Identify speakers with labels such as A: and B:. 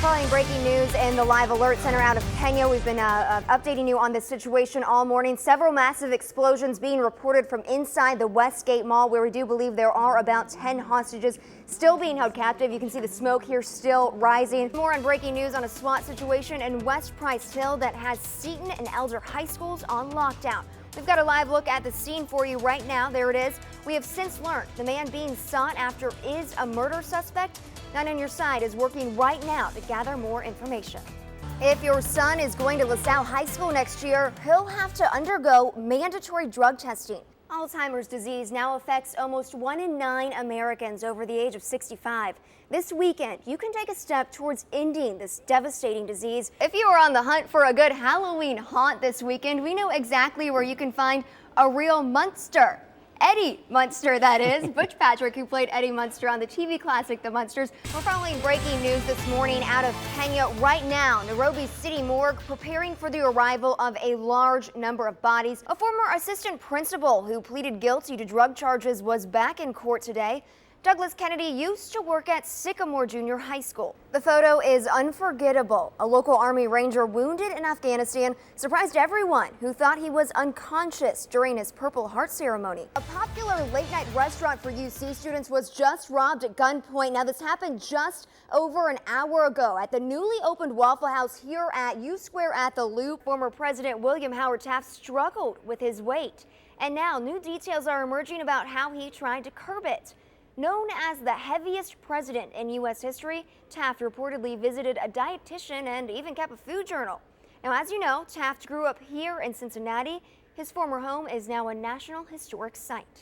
A: Following breaking news in the Live Alert Center out of Kenya, we've been updating you on this situation all morning. Several massive explosions being reported from inside the Westgate Mall, where we do believe there are about 10 hostages still being held captive. You can see the smoke here still rising. More on breaking news on a SWAT situation in West Price Hill that has Seton and Elder high schools on lockdown. We've got a live look at the scene for you right now. There it is. We have since learned the man being sought after is a murder suspect. 9 on Your Side is working right now to gather more information. If your son is going to LaSalle High School next year, he'll have to undergo mandatory drug testing. Alzheimer's disease now affects almost 1 in 9 Americans over the age of 65. This weekend, you can take a step towards ending this devastating disease. If you are on the hunt for a good Halloween haunt this weekend, we know exactly where you can find a real monster. Eddie Munster, that is. Butch Patrick, who played Eddie Munster on the TV classic The Munsters. We're following breaking news this morning out of Kenya. Right now, Nairobi City Morgue preparing for the arrival of a large number of bodies. A former assistant principal who pleaded guilty to drug charges was back in court today. Douglas Kennedy used to work at Sycamore Junior High School. The photo is unforgettable. A local Army Ranger wounded in Afghanistan surprised everyone who thought he was unconscious during his Purple Heart ceremony. A popular late-night restaurant for UC students was just robbed at gunpoint. Now, this happened just over an hour ago at the newly opened Waffle House here at U Square at the Loop. Former President William Howard Taft struggled with his weight, and now new details are emerging about how he tried to curb it. Known as the heaviest president in U.S. history, Taft reportedly visited a dietitian and even kept a food journal. Now, as you know, Taft grew up here in Cincinnati. His former home is now a National Historic Site.